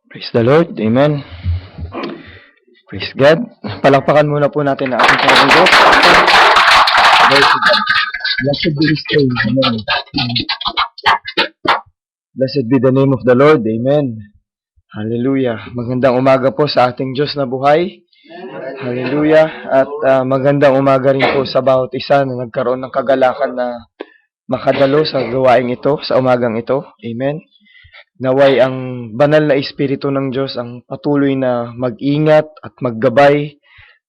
Praise the Lord. Amen. Praise God. Palakpakan muna po natin ang ating Panginoon Diyos. Blessed be His name. Amen. Blessed be the name of the Lord. Amen. Hallelujah. Magandang umaga po sa ating Diyos na buhay. Hallelujah. At magandang umaga rin po sa bawat isa na nagkaroon ng kagalakan na makadalo sa gawaing ito, sa umagang ito. Amen. Naway ang banal na Espiritu ng Diyos ang patuloy na mag-ingat at maggabay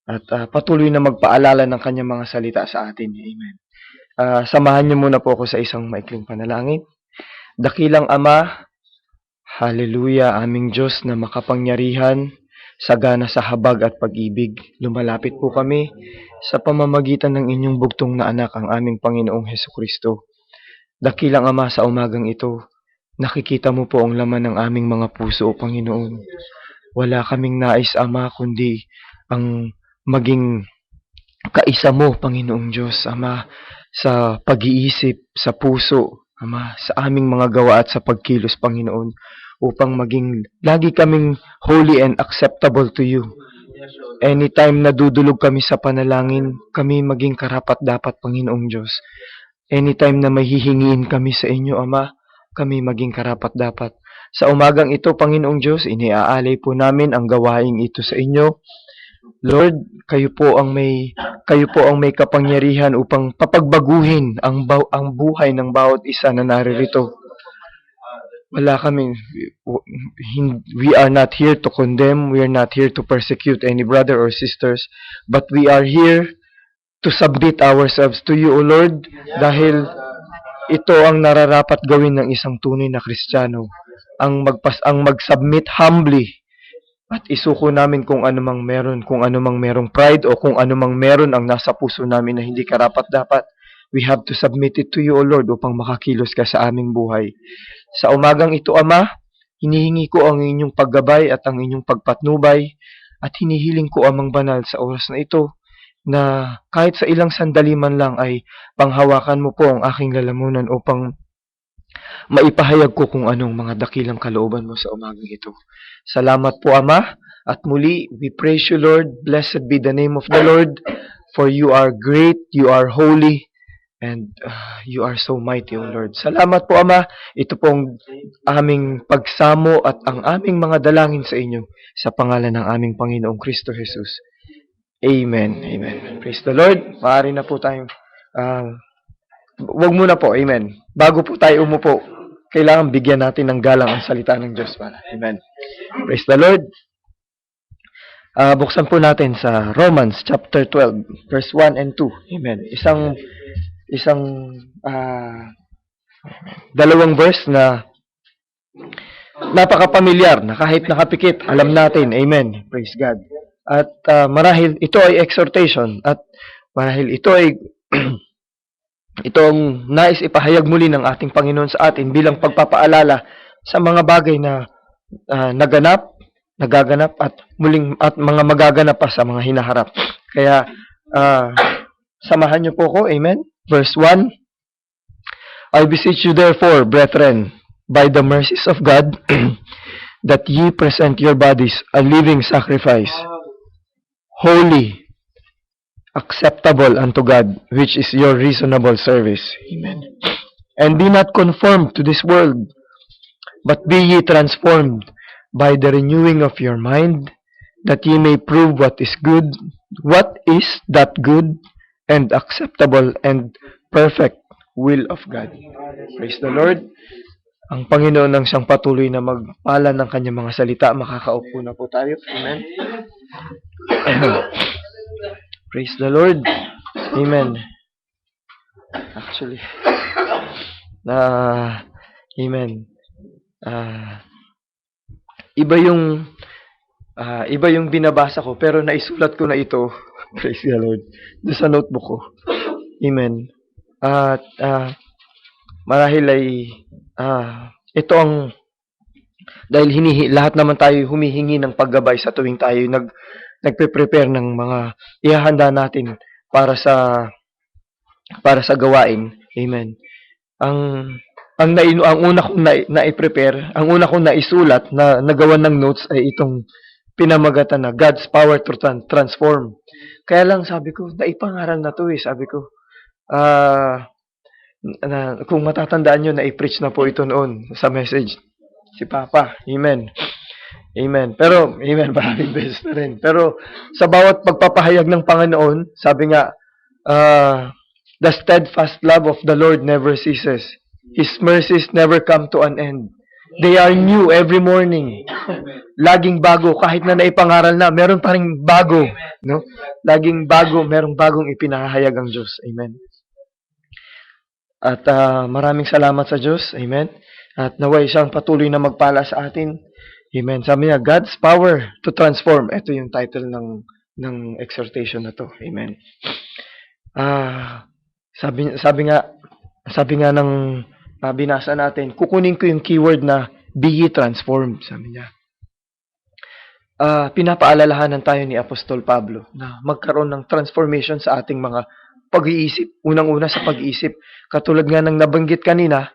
at patuloy na magpaalala ng kanyang mga salita sa atin. Amen. Samahan niyo muna po ako sa isang maikling panalangin. Dakilang Ama, Hallelujah, aming Diyos na makapangyarihan, sagana sa habag at pag-ibig. Lumalapit po kami sa pamamagitan ng inyong bugtong na anak, ang aming Panginoong Hesukristo. Dakilang Ama, sa umagang ito, nakikita mo po ang laman ng aming mga puso, O Panginoon. Wala kaming nais, Ama, kundi ang maging kaisa mo, Panginoong Diyos, Ama, sa pag-iisip, sa puso, Ama, sa aming mga gawa at sa pagkilos, Panginoon, upang maging lagi kaming holy and acceptable to you. Anytime na dudulog kami sa panalangin, kami maging karapat-dapat, Panginoong Diyos. Anytime na may hihingiin kami sa inyo, Ama, kami maging karapat-dapat. Sa umagang ito, Panginoong Diyos, iniaalay po namin ang gawaing ito sa inyo. Lord, kayo po ang may kapangyarihan upang papagbaguhin ang buhay ng bawat isa na naririto. We are not here to condemn, we are not here to persecute any brother or sisters, but we are here to submit ourselves to you, O Lord, dahil ito ang nararapat gawin ng isang tunay na Kristiyano, ang mag-submit humbly at isuko namin kung anumang merong pride o kung anumang meron ang nasa puso namin na hindi karapat-dapat. We have to submit it to you, O Lord, upang makakilos ka sa aming buhay. Sa umagang ito, Ama, hinihingi ko ang inyong paggabay at ang inyong pagpatnubay at hinihiling ko, Amang Banal, sa oras na ito, na kahit sa ilang sandali man lang ay panghawakan mo po ang aking lalamunan upang maipahayag ko kung anong mga dakilang kalooban mo sa umagang ito. Salamat po, Ama, at muli, we praise you, Lord. Blessed be the name of the Lord, for you are great, you are holy, and you are so mighty, O Lord. Salamat po, Ama. Ito pong aming pagsamo at ang aming mga dalangin sa inyo sa pangalan ng aming Panginoong Kristo Jesus. Amen. Amen. Praise the Lord. Maaari na po tayong wag muna po. Amen. Bago po tayo umupo, kailangan bigyan natin ng galang ang salita ng Diyos. Amen. Praise the Lord. Buksan po natin sa Romans chapter 12, verse 1 and 2. Amen. Isang dalawang verse na napaka-pamilyar, na kahit nakapikit, alam natin. Amen. Praise God. At marahil ito ay exhortation at marahil ito ay itong nais ipahayag muli ng ating Panginoon sa atin bilang pagpapaalala sa mga bagay na nagaganap at mga magaganap pa sa mga hinaharap. Kaya samahan niyo po ko. Amen. Verse 1. I beseech you therefore, brethren, by the mercies of God, that ye present your bodies a living sacrifice, holy, acceptable unto God, which is your reasonable service. Amen. And be not conformed to this world, but be ye transformed by the renewing of your mind, that ye may prove what is that good and acceptable and perfect will of God. Praise the Lord. Ang Panginoon ang siyang patuloy na magpala ng kanyang mga salita. Makakaupo na po tayo. Amen. Praise the Lord. Amen. Actually, amen. Iba yung binabasa ko, pero naisulat ko na ito. Praise the Lord. Doon sa notebook ko. Amen. At marahil ay ito ang dahil lahat naman tayo humihingi ng paggabay sa tuwing tayo nagpe-prepare ng mga ihahanda natin para sa gawain. Amen. Ang ang una kong na-prepare, ang una kong naisulat na nagawan ng notes ay itong pinamagatan na God's Power to Transform. Kaya lang sabi ko, naipangaral na to eh. Sabi ko, kung matatandaan nyo, na-preach na po ito noon sa message. Si Papa. Amen. Amen. Pero, amen, maraming beses na rin. Pero, sa bawat pagpapahayag ng Panginoon, sabi nga, the steadfast love of the Lord never ceases. His mercies never come to an end. They are new every morning. Laging bago. Kahit na naipangaral na, meron pa rin bago. No? Laging bago, merong bagong ipinahayag ang Diyos. Amen. At maraming salamat sa Diyos. Amen. At naway siyang patuloy na magpala sa atin. Amen. Sabi niya, God's Power to Transform. Ito yung title ng exhortation na to. Amen. Sabi nga ng binasa natin, kukunin ko yung keyword na be ye transformed, sabi niya. Pinapaalalahanan tayo ni Apostol Pablo na magkaroon ng transformation sa ating mga pag-iisip. Unang-una sa pag-iisip. Katulad nga ng nabanggit kanina,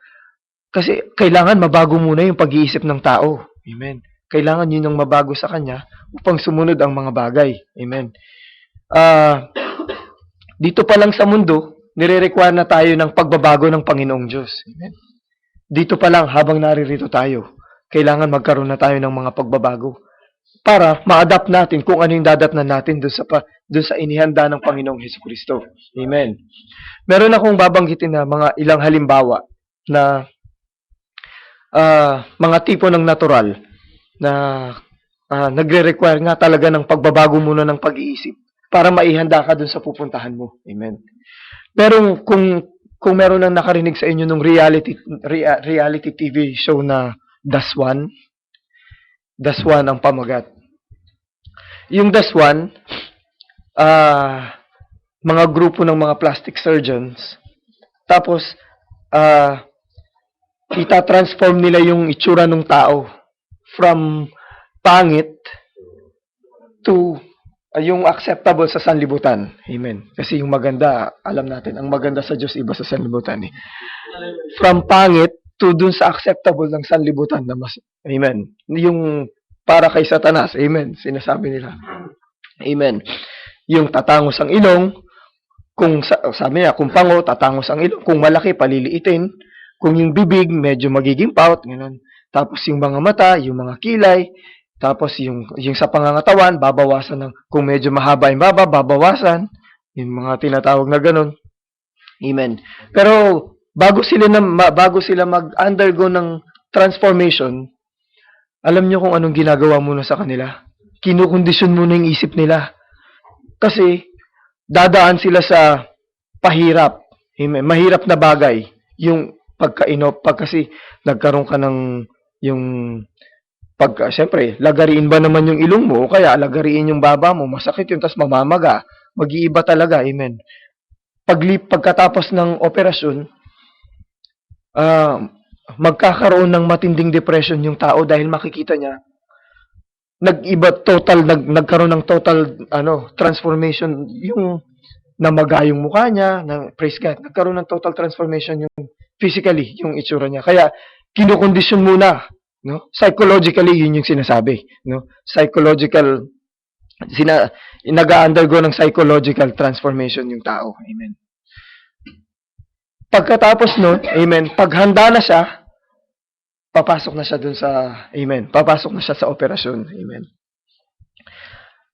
kasi kailangan mabago muna yung pag-iisip ng tao. Amen. Kailangan yun ang mabago sa kanya upang sumunod ang mga bagay. Amen. Dito pa lang sa mundo, nire-require na tayo ng pagbabago ng Panginoong Diyos. Amen. Dito pa lang, habang naririto tayo, kailangan magkaroon na tayo ng mga pagbabago para ma-adapt natin kung ano yung dadatnan natin doon sa inihanda ng Panginoong Hesukristo. Amen. Meron akong babanggitin na mga ilang halimbawa na mga tipo ng natural na nagre-require nga talaga ng pagbabago muna ng pag-iisip para maihanda ka doon sa pupuntahan mo. Amen. Pero kung meron nang nakarinig sa inyo nung reality TV show na Daswan ang pamagat. Yung Daswan, mga grupo ng mga plastic surgeons, tapos ita-transform nila yung itsura ng tao from pangit to yung acceptable sa sanlibutan. Amen. Kasi yung maganda, alam natin, ang maganda sa Diyos iba sa sanlibutan eh. From pangit to dun sa acceptable ng sanlibutan na mas, amen. Yung para kay Satanas, amen, sinasabi nila. Amen. Yung tatangos ang ilong, kung sabi niya, kung pango, tatangos ang ilong, kung malaki, paliliitin, kung yung bibig, medyo magiging pout, ganun. Tapos yung mga mata, yung mga kilay, tapos yung sa pangangatawan, babawasan ng, kung medyo mahaba yung baba, babawasan. Yung mga tinatawag na ganun. Amen. Pero bago sila mag-undergo ng transformation, alam nyo kung anong ginagawa muna sa kanila? Kinukondisyon muna yung isip nila. Kasi dadaan sila sa pahirap. Amen. Mahirap na bagay. Yung pagkainop, kasi nagkaroon ka ng yung siyempre, lagariin ba naman yung ilong mo o kaya lagariin yung baba mo, masakit yun, tas mamamaga, mag-iiba talaga, amen. Pagkatapos ng operasyon, magkakaroon ng matinding depression yung tao dahil makikita niya, nagkaroon ng total transformation, yung namaga yung mukha niya, praise God, nagkaroon ng total transformation yung physically, yung itsura niya. Kaya, kinukondisyon muna. No? Psychologically, yun yung sinasabi. No? Psychological, nag-undergo ng psychological transformation yung tao. Amen. Pagkatapos nun, amen, paghanda na siya, papasok na siya dun sa, amen, papasok na siya sa operasyon. Amen.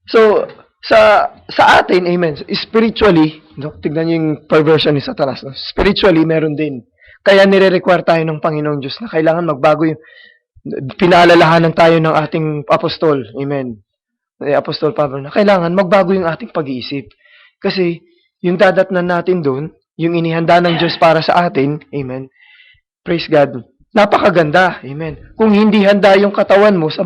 So, sa atin, amen, spiritually, no? Tignan niyo yung perversion ni Satanas. No? Spiritually, meron din. Kaya nire-require tayo ng Panginoong Diyos na kailangan magbago yung pinaalalahanan tayo ng ating apostol. Amen. Apostol Pablo na kailangan magbago yung ating pag-iisip. Kasi yung dadatnan natin doon, yung inihanda ng Diyos para sa atin, amen, praise God, napakaganda, amen. Kung hindi handa yung katawan mo sa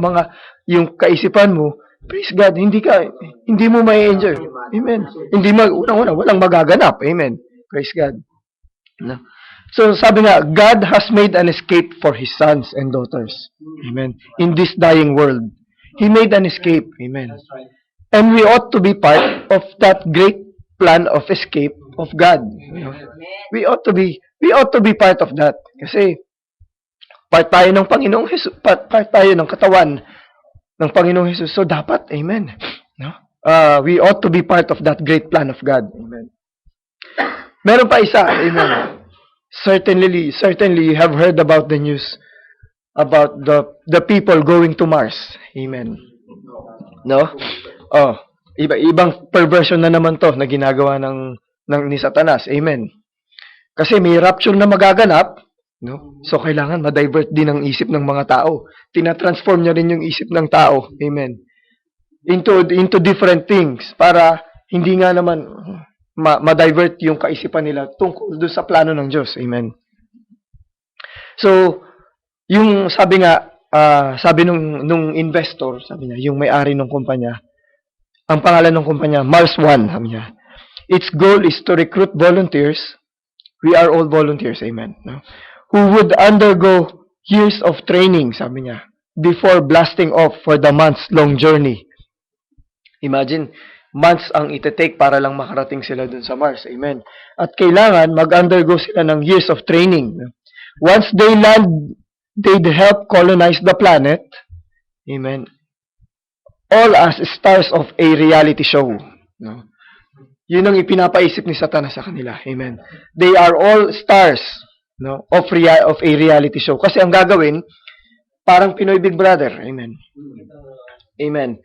yung kaisipan mo, praise God, hindi mo mai-enjoy. Amen. Unang-una, walang magaganap. Amen. Praise God. No? So, sabi nga, God has made an escape for His sons and daughters. Amen. In this dying world. He made an escape. Amen. And we ought to be part of that great plan of escape of God. You know? We ought to be part of that. Kasi, Part tayo ng Panginoong Jesus, part tayo ng katawan ng Panginoong Jesus. So dapat, amen. No? We ought to be part of that great plan of God. Amen. Meron pa isa, amen. Certainly you have heard about the news about the people going to Mars. Amen. No? Oh, ibang perversion na naman to na ginagawa ng ni Satanas. Amen. Kasi may rapture na magaganap, no? So kailangan ma-divert din ang isip ng mga tao. Tina-transform niya rin yung isip ng tao. Amen. Into different things para hindi nga naman ma-divert yung kaisipan nila tungkol doon sa plano ng Diyos. Amen. So, yung sabi nga, sabi nung investor, sabi niya, yung may-ari ng kumpanya, ang pangalan ng kumpanya, Mars One, sabi niya. Its goal is to recruit volunteers. We are all volunteers, amen. No? Who would undergo years of training, sabi niya, before blasting off for the months-long journey. Imagine, months ang ite-take para lang makarating sila dun sa Mars. Amen. At kailangan mag-undergo sila ng years of training. Once they land, they'd help colonize the planet. Amen. All as stars of a reality show. No? Yun ang ipinapaisip ni Satanas sa kanila. Amen. They are all stars, no, of a reality show. Kasi ang gagawin, parang Pinoy Big Brother. Amen. Amen.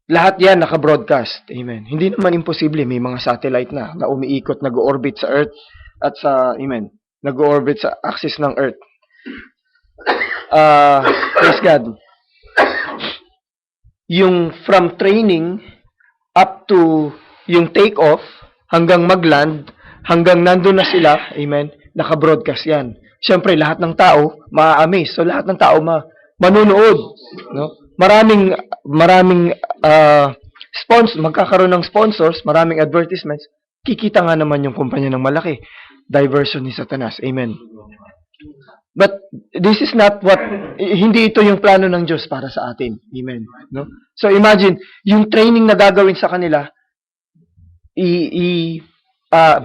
Lahat yan naka-broadcast. Amen. Hindi naman imposible. May mga satellite na umiikot, nag-orbit sa Earth at sa, amen, nag-orbit sa axis ng Earth. Praise God. Yung from training up to yung take-off, hanggang mag-land, hanggang nandun na sila, amen, naka-broadcast yan. Siyempre, lahat ng tao, ma-amaze. So, lahat ng tao manunood. No? Maraming magkakaroon ng sponsors, maraming advertisements, kikita nga naman yung kumpanya ng malaki. Diversion ni Satanas. Amen. But this is not hindi ito yung plano ng Diyos para sa atin. Amen. No? So imagine, yung training na gagawin sa kanila,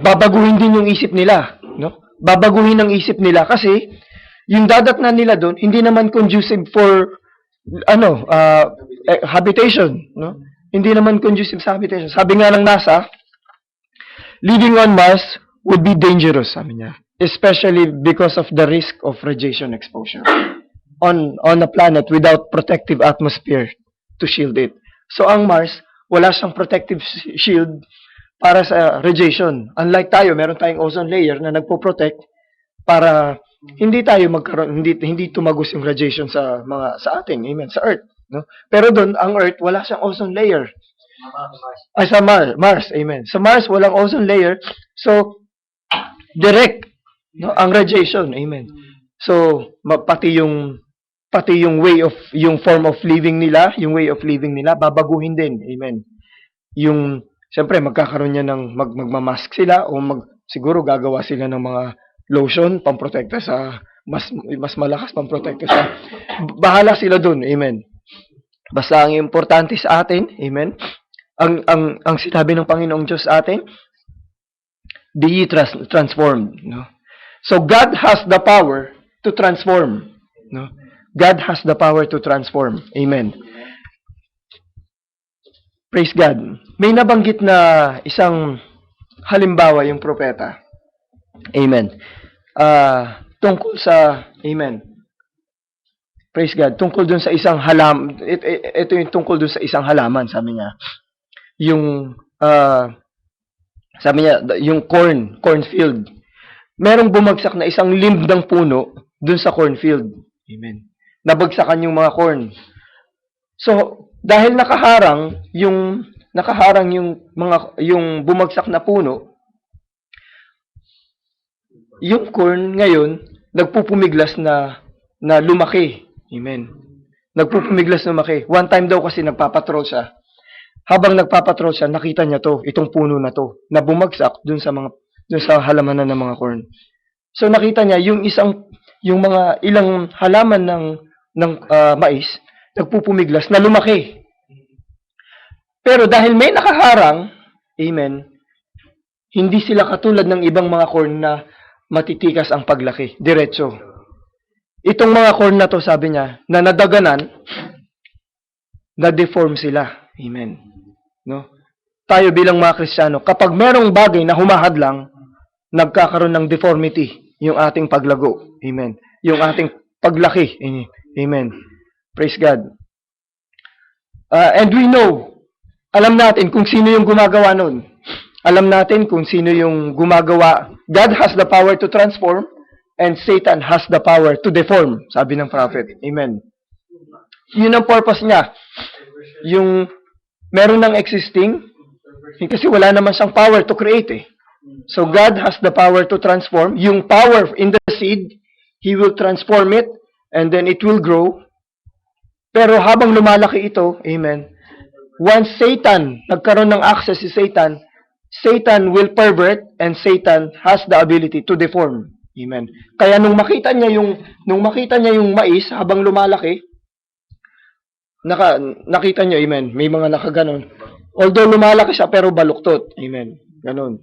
babaguhin din yung isip nila. No? Babaguhin ang isip nila kasi yung dadatnan nila doon, hindi naman conducive for habitation, no? Hindi naman conducive sa habitation. Sabi nga ng NASA, living on Mars would be dangerous, sabi niya, especially because of the risk of radiation exposure on a planet without protective atmosphere to shield it. So ang Mars, wala siyang protective shield para sa radiation. Unlike tayo, meron tayong ozone layer na nagpo-protect para hindi tayo magkaroon, hindi tumagos yung radiation sa atin, amen, sa Earth, no? Pero doon ang Earth wala siyang ozone layer. Ay sa Mars, amen. Sa Mars walang ozone layer, so direct, no, ang radiation, amen. So pati yung yung form of living nila, babaguhin din, amen. Yung siyempre magkakaroon niya ng magmamask sila o siguro gagawa sila ng mga lotion, pamprotekta sa, mas malakas pamprotekta sa, bahala sila dun, amen. Basta ang importante sa atin, amen, ang sinabi ng Panginoong Diyos sa atin, be ye transformed, no? So God has the power to transform, no? God has the power to transform, amen. Praise God. May nabanggit na isang halimbawa yung propeta. Amen. Tungkol sa, amen. Praise God. Tungkol dun sa isang halaman, ito yung tungkol dun sa isang halaman, sabi niya. Sabi niya, yung cornfield. Merong bumagsak na isang limb ng puno dun sa cornfield. Amen. Nabagsakan yung mga corn. So, dahil nakaharang yung bumagsak na puno, yung corn ngayon nagpupumiglas na lumaki. Amen. Nagpupumiglas na lumaki. One time daw kasi nagpapatrol siya. Habang nagpapatrol siya, nakita niya itong puno na to, na bumagsak dun sa halamanan ng mga corn. So nakita niya yung mga ilang halaman ng mais nagpupumiglas na lumaki. Pero dahil may nakaharang, amen, hindi sila katulad ng ibang mga corn na matitikas ang paglaki, diretso. itong mga corn na to, sabi niya, na nadaganan, na-deform sila. Amen. No? Tayo bilang mga Kristiyano, kapag merong bagay na humahadlang, nagkakaroon ng deformity yung ating paglago. Amen. Yung ating paglaki. Amen. Praise God. And we know, alam natin kung sino yung gumagawa nun. Alam natin kung sino yung gumagawa. God has the power to transform and Satan has the power to deform, sabi ng prophet. Amen. Yun ang purpose niya. Yung meron ng existing, kasi wala naman siyang power to create eh. So God has the power to transform. Yung power in the seed, He will transform it and then it will grow. Pero habang lumalaki ito, amen, once Satan, nagkaroon ng access si Satan, Satan will pervert and Satan has the ability to deform. Amen. Kaya nung makita niya yung mais habang lumalaki, nakita niyo, amen, may mga nakaganon. Although lumalaki siya pero baluktot. Amen. Ganon.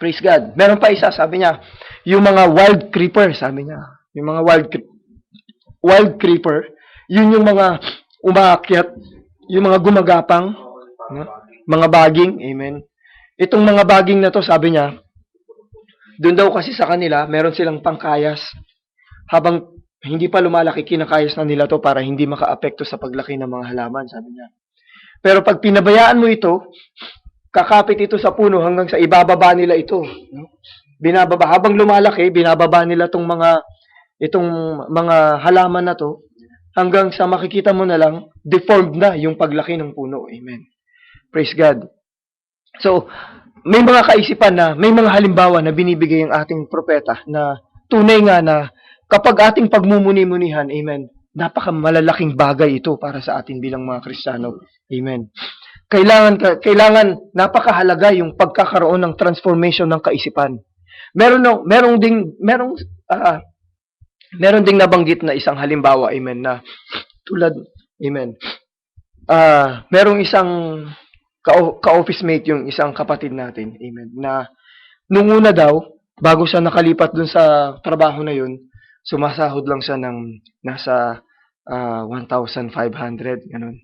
Praise God. Meron pa isa, sabi niya, yung mga wild creeper, sabi niya. Yung mga wild creeper, yun yung mga umaakyat, yung mga gumagapang, mga baging, amen. Itong mga baging na to, sabi niya, doon daw kasi sa kanila, meron silang pangkayas. Habang hindi pa lumalaki, kinakayas na nila to para hindi maka-apekto sa paglaki ng mga halaman, sabi niya. Pero pag pinabayaan mo ito, kakapit ito sa puno hanggang sa ibababa nila ito. Binababa. Habang lumalaki, binababa nila itong mga halaman na to hanggang sa makikita mo na lang, deformed na yung paglaki ng puno. Amen. Praise God. So, may mga kaisipan na, may mga halimbawa na binibigay ang ating propeta na tunay nga na kapag ating pagmumuni-munihan, amen, napakamalalaking bagay ito para sa atin bilang mga Kristiyano. Amen. Kailangan napakahalaga yung pagkakaroon ng transformation ng kaisipan. Meron ding nabanggit na isang halimbawa, amen, na tulad, amen. Merong isang ka-office mate yung isang kapatid natin, amen, na nung una daw, bago siya nakalipat dun sa trabaho na yun, sumasahod lang siya ng nasa 1,500, ganun.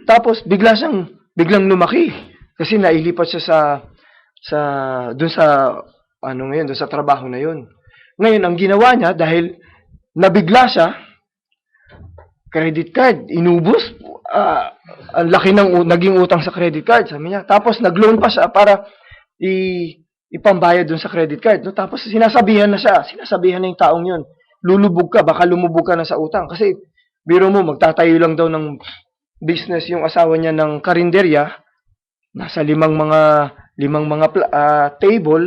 Tapos biglang lumaki kasi nailipat siya dun sa trabaho na yun. Ngayon ang ginawa niya dahil nabigla siya, credit card inubos, ang laki ng naging utang sa credit card, sabi niya. Tapos nag-loan pa siya para ipambayad dun sa credit card. No? Tapos sinasabihan na yung taong yun, lulubog ka, baka lumubog ka na sa utang. Kasi biro mo, magtatayo lang daw ng business yung asawa niya ng karinderya, nasa limang mga table,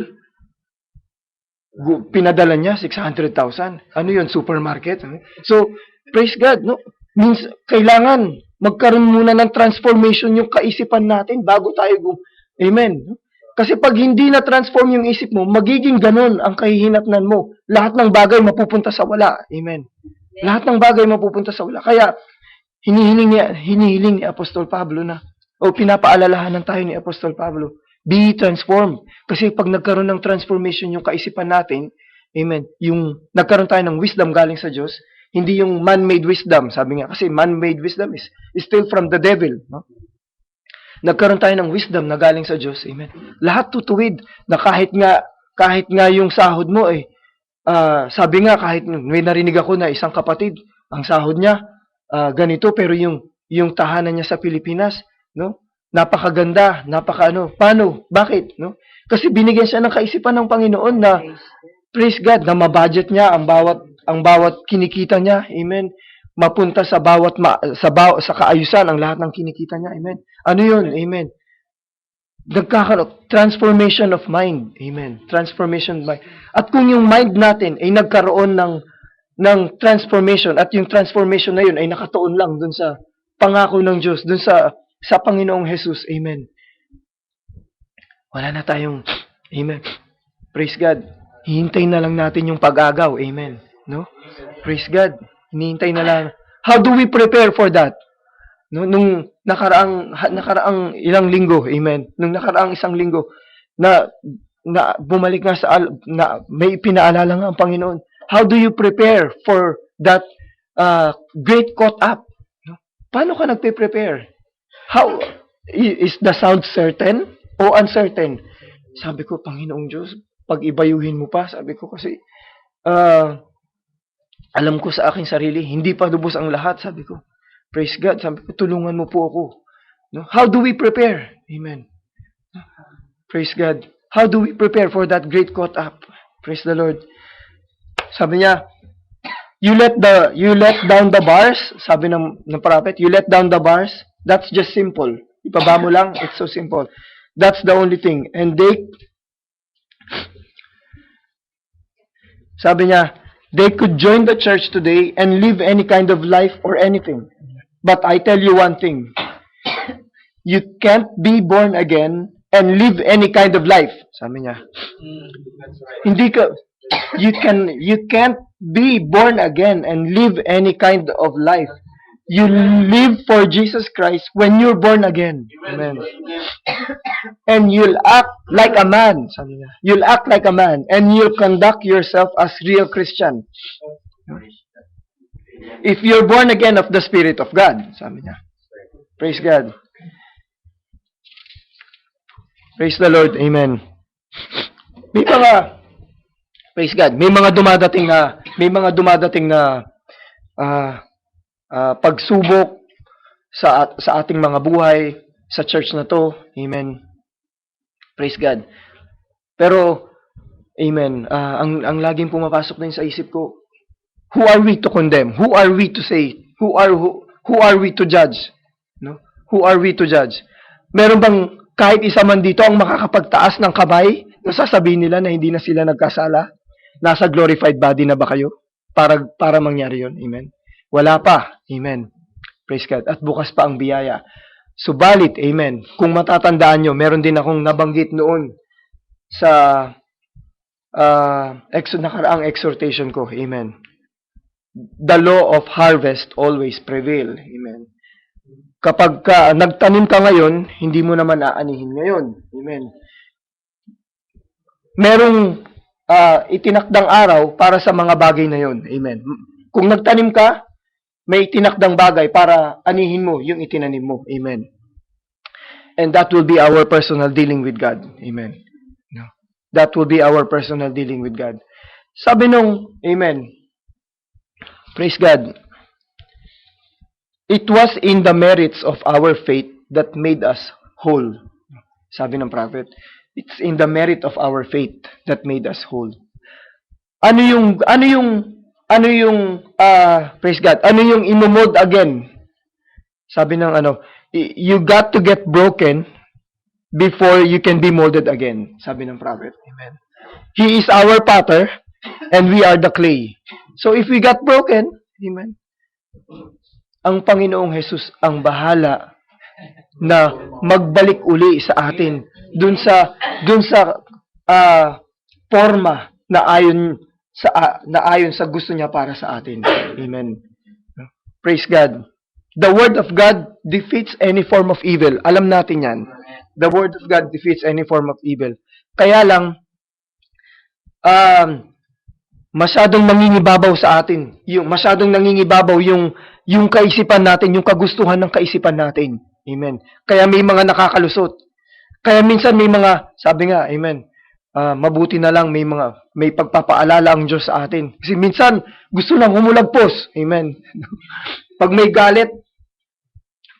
pinadala niya 600,000. Ano yun? Supermarket? So, praise God, no? Means, kailangan magkaroon muna ng transformation yung kaisipan natin bago tayo amen. Kasi pag hindi na transform yung isip mo, magiging ganun ang kahihinatnan mo. Lahat ng bagay mapupunta sa wala. Amen. Lahat ng bagay mapupunta sa wala. Kaya, hinihiling ni Apostol Pablo na, o pinapaalalahanan tayo ni Apostol Pablo, be transformed. Kasi pag nagkaroon ng transformation yung kaisipan natin, amen, yung nagkaroon tayo ng wisdom galing sa Diyos, hindi yung man-made wisdom, sabi nga, kasi man-made wisdom is still from the devil, no? Nagkaroon tayo ng wisdom na galing sa Diyos, amen. Lahat tutuwid na kahit nga yung sahod mo sabi nga kahit may narinig ako na isang kapatid, ang sahod niya ganito pero yung tahanan niya sa Pilipinas, no? Napakaganda, paano? Bakit, no? Kasi binigyan siya ng kaisipan ng Panginoon na praise God, na ma-budget niya ang bawat kinikita niya, amen. Mapunta sa sa kaayusan ang lahat ng kinikita niya, amen. Ano 'yun? Amen. Nagkakaroon transformation of mind, amen. Transformation of mind. At kung yung mind natin ay nagkaroon ng transformation at yung transformation na 'yun ay nakatuon lang dun sa pangako ng Diyos, dun sa Panginoong Jesus, amen. Wala na tayong, amen. Praise God. Hihintayin na lang natin yung pag-agaw, amen. No? Praise God. Hinihintay na lang. How do we prepare for that? No, nung nakaraang ilang linggo, amen. Nung nakaraang isang linggo na bumalik nga na may pinaalala nga ang Panginoon. How do you prepare for that great caught up? No? Paano ka nagpe-prepare? How is the sound certain o uncertain? Sabi ko, Panginoong Diyos, pag ibayuhin mo pa, sabi ko kasi, alam ko sa aking sarili, hindi pa lubos ang lahat, sabi ko. Praise God, sabi ko, tulungan mo po ako. No? How do we prepare? Amen. Praise God. How do we prepare for that great caught up? Praise the Lord. Sabi niya, you let down the bars, sabi ng prophet, you let down the bars, that's just simple. Ibaba mo lang, it's so simple. That's the only thing. And sabi niya, they could join the church today and live any kind of life or anything. But I tell you one thing, you can't be born again and live any kind of life. Sabi niya. Hindi ka, you can't be born again and live any kind of life. You live for Jesus Christ when you're born again. Amen. And you'll act like a man. Sabi niya. You'll act like a man and you'll conduct yourself as real Christian. If you're born again of the Spirit of God. Sabi niya. Praise God. Praise the Lord. Amen. Praise God. May mga dumadating na pagsubok sa ating mga buhay sa church na to. Amen. Praise God. Pero amen, ang laging pumapasok din sa isip ko, who are we to condemn? Who are we to say? Who are we to judge? No? Who are we to judge? Meron bang kahit isa man dito ang makakapagtaas ng kamay, sasabihin nila na hindi na sila nagkasala? Nasa glorified body na ba kayo? Para mangyari yun. Amen. Wala pa. Amen. Praise God. At bukas pa ang biyaya. Subalit, amen. Kung matatandaan nyo, meron din akong nabanggit noon sa nakaraang exhortation ko. Amen. The law of harvest always prevail. Amen. Kapag nagtanim ka ngayon, hindi mo naman aanihin ngayon. Amen. Merong itinakdang araw para sa mga bagay na yon. Amen. Kung nagtanim ka, may itinakdang bagay para anihin mo yung itinanim mo. Amen. And that will be our personal dealing with God. Amen. No. That will be our personal dealing with God. Sabi nung, amen, praise God, it was in the merits of our faith that made us whole. Sabi ng prophet, it's in the merit of our faith that made us whole. Ano yung praise God, ano yung imomod again? Sabi ng you got to get broken before you can be molded again. Sabi ng prophet. Amen. He is our potter and we are the clay. So if we got broken, amen, ang Panginoong Jesus ang bahala na magbalik uli sa atin dun sa forma na ayon sa gusto niya para sa atin. Amen. Praise God. The word of God defeats any form of evil. Alam natin yan. The word of God defeats any form of evil. Kaya lang masyadong nangingibabaw sa atin. Masyadong nangingibabaw yung kaisipan natin, yung kagustuhan ng kaisipan natin. Amen. Kaya may mga nakakalusot. Kaya minsan may mga, sabi nga, amen, mabuti na lang may pagpapaalala ang Diyos sa atin. Kasi minsan, gusto nang humulagpos. Amen. Pag may galit,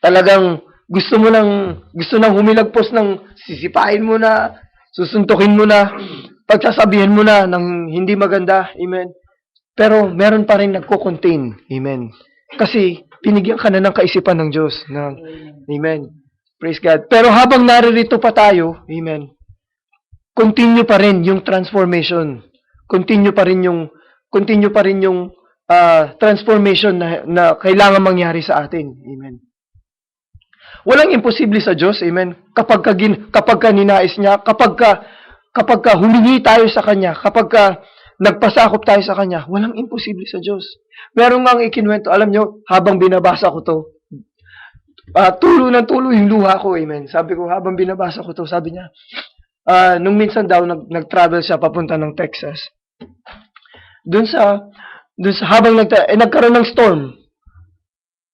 talagang gusto nang humilagpos ng sisipain mo na, susuntukin mo na, pagsasabihin mo na ng hindi maganda. Amen. Pero meron pa rin nagko-contain. Amen. Kasi pinigyan ka na ng kaisipan ng Diyos. Amen. Praise God. Pero habang naririto pa tayo, amen, continue pa rin yung transformation. Continue pa rin yung transformation na kailangan mangyari sa atin. Amen. Walang imposible sa Diyos. Amen. Kapag ninais niya, kapag humingi tayo sa Kanya, kapag nagpasakop tayo sa Kanya, walang imposible sa Diyos. Meron nga ang ikinuwento, alam nyo, habang binabasa ko to, tulo ng tulo yung luha ko, amen. Sabi ko, habang binabasa ko to, sabi niya, nung minsan daw, nag-travel siya papunta ng Texas. dun sa habang nagkaroon ng storm.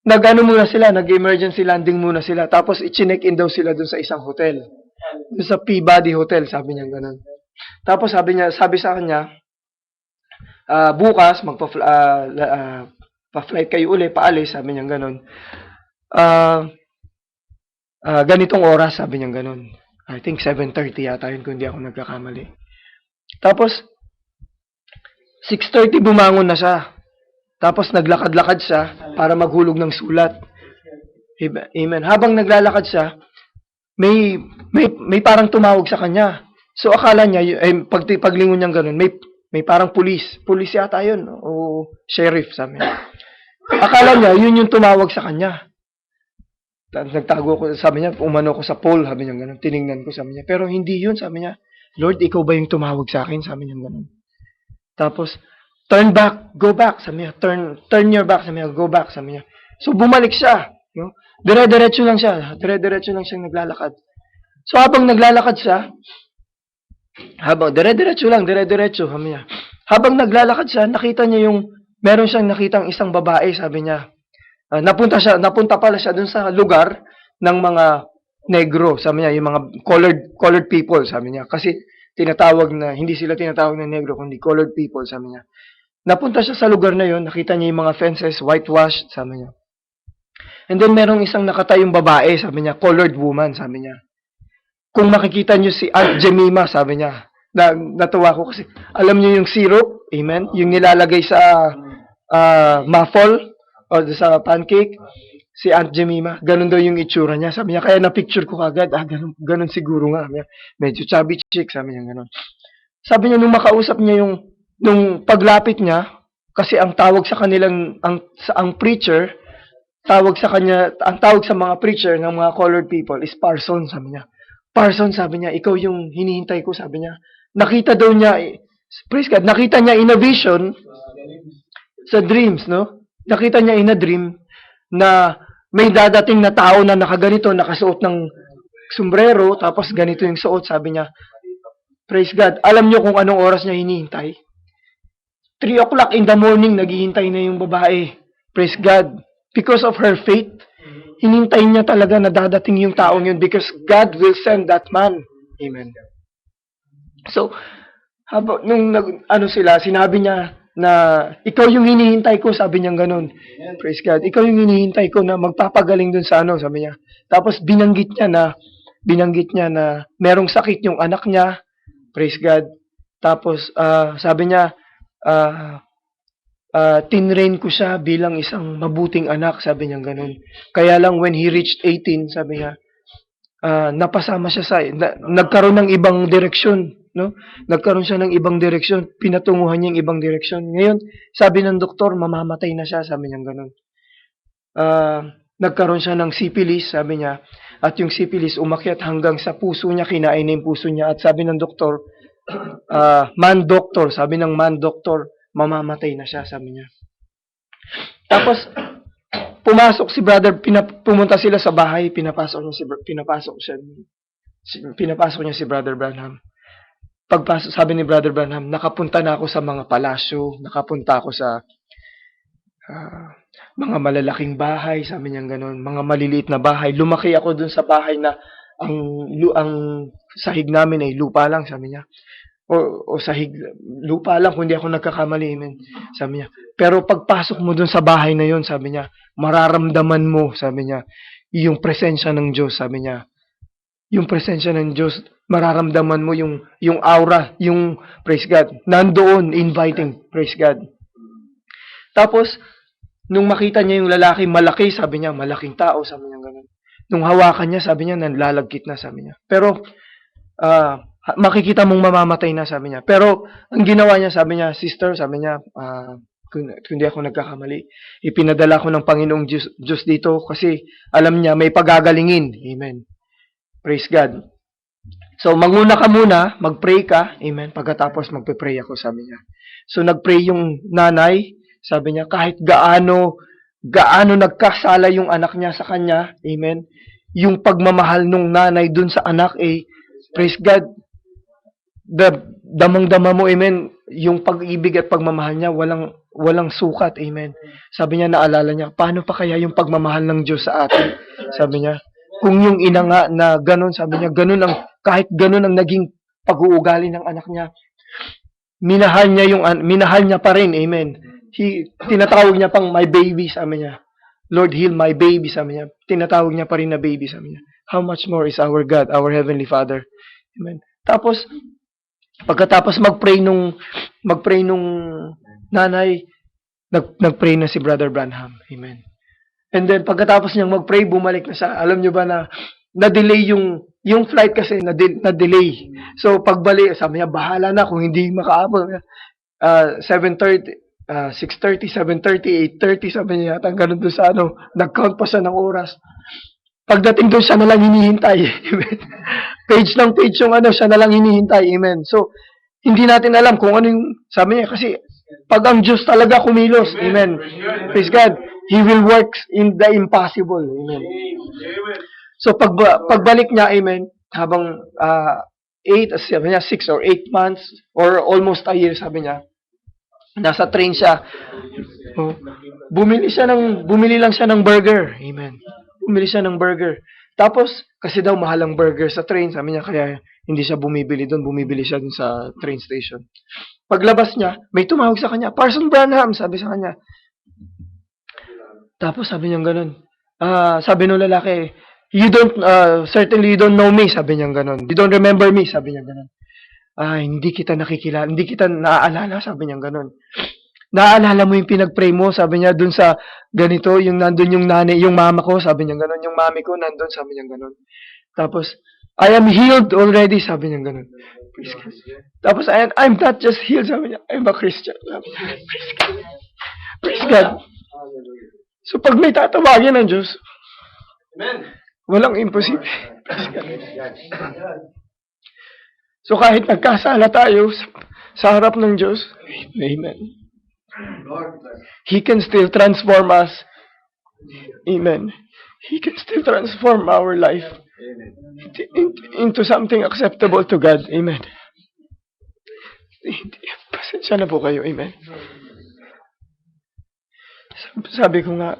Nag-ano muna sila, nag-emergency landing muna sila. Tapos i-check in daw sila dun sa isang hotel. Dun sa Peabody Hotel, sabi niya ganun. Tapos sabi sa kanya, bukas pa-flight kayo uli, paalis, sabi niya ganun. Ganitong oras, sabi niya ganun. I think 7:30 yata yun kung di ako nagkakamali. Tapos 6:30 bumangon na siya. Tapos naglakad-lakad siya para maghulog ng sulat. Amen. Habang naglalakad siya, may parang tumawag sa kanya. So akala niya, paglingon niya ganun, may parang pulis. Pulis yata yun. O sheriff, sabi niya. Akala niya, yun yung tumawag sa kanya. Nagtago ko, sabi niya, umano ko sa pole, sabi niya ganun. Tiningnan ko, sabi niya. Pero hindi yun, sabi niya. Lord, ikaw ba yung tumawag sa akin? Sabi niya ganun. Tapos, turn back, go back, sabi niya. Turn your back, sabi niya, go back, sabi niya. So, bumalik siya. No? Dire-diretso lang siya. Dire-diretso lang siyang naglalakad. So, habang naglalakad siya, dire-diretso, sabi niya. Habang naglalakad siya, nakita niya meron siyang nakitang isang babae, sabi niya. Napunta pala siya dun sa lugar ng mga negro, sabi niya, yung mga colored people, sabi niya. Kasi hindi sila tinatawag na negro, kundi colored people, sabi niya. Napunta siya sa lugar na yon, nakita niya yung mga fences, whitewashed, sabi niya. And then merong isang nakatayong babae, sabi niya, colored woman, sabi niya. Kung makikita niyo si Aunt Jemima, sabi niya, natuwa ko kasi, alam niyo yung syrup, amen, yung nilalagay sa muffle, o sa pancake, si Aunt Jemima, ganun daw yung itsura niya. Sabi niya, kaya na-picture ko kagad, ganun siguro nga. Medyo chubby chick, sabi niya ganun. Sabi niya, nung makausap niya nung paglapit niya, kasi ang tawag sa kanilang, ang preacher, ang tawag sa mga preacher ng mga colored people is parson, sabi niya. Parson, sabi niya, ikaw yung hinihintay ko, sabi niya. Nakita daw niya, praise God, nakita niya in a vision, sa dreams, no? Nakita niya in a dream na may dadating na tao na nakaganito, nakasuot ng sombrero, tapos ganito yung suot, sabi niya. Praise God. Alam niyo kung anong oras niya hinihintay? 3 o'clock in the morning, naghihintay na yung babae. Praise God. Because of her faith, hinintay niya talaga na dadating yung taong yun because God will send that man. Amen. So, nung sinabi niya, na ikaw yung hinihintay ko, sabi niya ganun. Praise God. Ikaw yung hinihintay ko na magpapagaling dun sa sabi niya. Tapos binanggit niya na merong sakit yung anak niya. Praise God. Tapos sabi niya, tinrain ko siya bilang isang mabuting anak, sabi niya ganun. Kaya lang when he reached 18, sabi niya, napasama siya nagkaroon ng ibang direksyon. No? Nagkaroon siya ng ibang direksyon. Pinatunguhan niya yung ibang direksyon. Ngayon, sabi ng doktor, mamamatay na siya. Sabi niya ganun. Nagkaroon siya ng syphilis, sabi niya. At yung syphilis umakyat hanggang sa puso niya, kinain na yung puso niya. At sabi ng doktor, sabi ng man doctor, mamamatay na siya, sabi niya. Tapos, pumasok si brother, pumunta sila sa bahay, pinapasok niya si Brother Branham. Pagpasok, sabi ni Brother Branham, nakapunta na ako sa mga palasyo, nakapunta ako sa mga malalaking bahay, sabi niya gano'n, mga maliliit na bahay. Lumaki ako dun sa bahay na ang sahig namin ay lupa lang, sabi niya. O sahig, lupa lang, kung di ako nagkakamali, amen, sabi niya. Pero pagpasok mo dun sa bahay na yon, sabi niya, mararamdaman mo, sabi niya, yung presensya ng Diyos, sabi niya. Yung presensya ng Diyos, mararamdaman mo yung aura, yung praise God, nandoon, inviting, praise God. Tapos, nung makita niya yung lalaki, malaki, sabi niya, malaking tao, sabi niya ganun. Nung hawakan niya, sabi niya, nanlalagkit na, sabi niya. Pero, makikita mong mamamatay na, sabi niya. Pero, ang ginawa niya, sabi niya, sister, sabi niya, kung hindi ako nagkakamali, ipinadala ko ng Panginoong Diyos dito kasi alam niya, may pagagalingin. Amen. Praise God. So, manguna ka muna, mag-pray ka. Amen. Pagkatapos, magpe-pray ako, sabi niya. So, nag-pray yung nanay. Sabi niya, kahit gaano nagkasala yung anak niya sa kanya. Amen. Yung pagmamahal nung nanay dun sa anak, praise God, damang-dama mo, amen, yung pag-ibig at pagmamahal niya, walang sukat, amen. Sabi niya, naalala niya, paano pa kaya yung pagmamahal ng Diyos sa atin? Sabi niya, kung yung ina nga na ganun, sabi niya, kahit ganun ang naging pag-uugali ng anak niya, minahal niya pa rin, amen. Tinatawag niya pang my baby, sabi niya. Lord, heal my baby, sabi niya. Tinatawag niya pa rin na baby, sabi niya. How much more is our God, our Heavenly Father? Amen. Tapos, pagkatapos mag-pray nung nanay, nag-pray na si Brother Branham. Amen. And then, pagkatapos niyang mag-pray, bumalik na siya. Alam niyo ba na, na-delay yung flight kasi, na-delay. So, pagbalik, sabi niya, bahala na kung hindi makaabot. 7:30, 6:30, 7:30, 8:30, sabi niya, yata ganun doon sa nag-count pa siya ng oras. Pagdating doon, siya na lang hinihintay. Amen. Page ng page yung siya na lang hinihintay. Amen. So, hindi natin alam kung ano yung, sabi niya, kasi, pag ang Diyos talaga kumilos, amen. Praise God. He will work in the impossible. Amen. So, pagbalik niya, amen, habang 6 or 8 months, or almost a year, sabi niya, nasa train siya. Bumili lang siya ng burger. Amen. Bumili siya ng burger. Tapos, kasi daw mahal ang burger sa train, sabi niya, kaya hindi siya bumibili doon, bumibili siya doon sa train station. Paglabas niya, may tumawag sa kanya, Parson Branham, sabi sa kanya. Tapos sabi niya ganun, sabi nung lalaki, certainly you don't know me, sabi niya ganun. You don't remember me, sabi niya ganun. Hindi kita nakikilala, hindi kita naaalala, sabi niya ganun. Naaalala mo yung pinag-pray mo, sabi niya, dun sa ganito, yung nandun yung nanay, yung mama ko, sabi niya ganun, yung mami ko nandun, sabi niya ganun. Tapos, I am healed already, sabi niya ganun. Tapos, I'm not just healed, sabi niya, I'm a Christian. Sabi niya, praise God. So, pag may tatawagin ng Diyos, walang imposible. Praise God. So, kahit nagkasala tayo sa harap ng Diyos, amen. He can still transform us. Amen. He can still transform our life into something acceptable to God. Amen. Pasensya na po kayo. Amen. Sabi ko nga,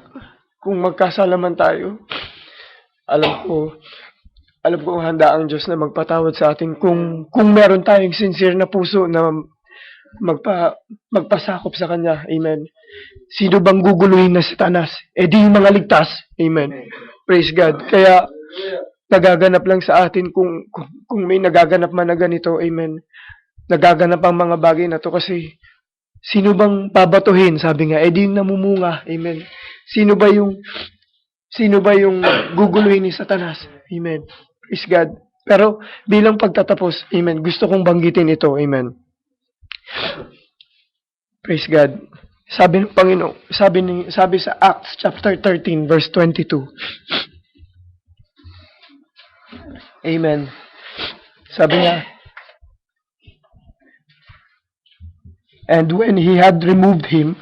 kung magkasalaman tayo, alam ko handa ang Diyos na magpatawad sa atin kung meron tayong sincere na puso na magpasakop sa Kanya. Amen. Sino bang guguluhin na Satanas? Di yung mga ligtas. Amen. Praise God. Kaya, nagaganap lang sa atin kung may nagaganap man na ganito. Amen. Nagaganap ang mga bagay na to kasi sino bang babatuhin? Sabi nga, di yung namumunga. Amen. Sino ba yung guguluhin ni Satanas? Amen. Praise God. Pero, bilang pagtatapos, amen, gusto kong banggitin ito. Amen. Praise God. Sabi ng Panginoon, sabi sa Acts chapter 13 verse 22. Amen. Sabi niya, and when he had removed him,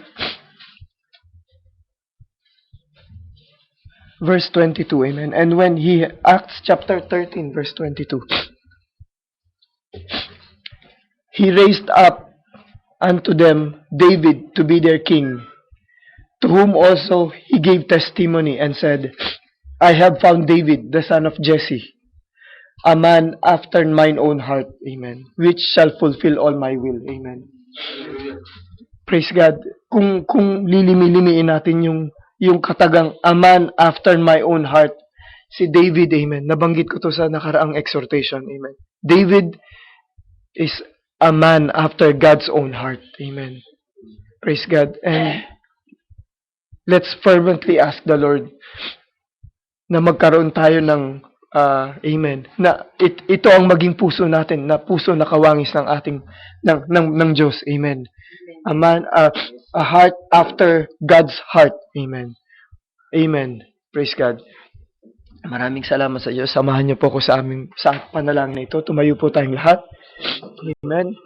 verse 22, amen. And when Acts chapter 13 verse 22. He raised up unto them David to be their king, to whom also he gave testimony and said, I have found David, the son of Jesse, a man after mine own heart, amen, which shall fulfill all my will, amen. Praise God. Kung lilimi-limiin natin yung katagang a man after my own heart, si David, amen. Nabanggit ko to sa nakaraang exhortation, amen. David is a man after God's own heart. Amen. Praise God. And let's fervently ask the Lord na magkaroon tayo ng amen. Na ito ang maging puso natin, na puso na kawangis ng ating ng Diyos. Amen. A heart after God's heart. Amen. Amen. Praise God. Maraming salamat sa Diyos. Samahan niyo po ako sa panalangin na ito. Tumayo po tayong lahat. Amen.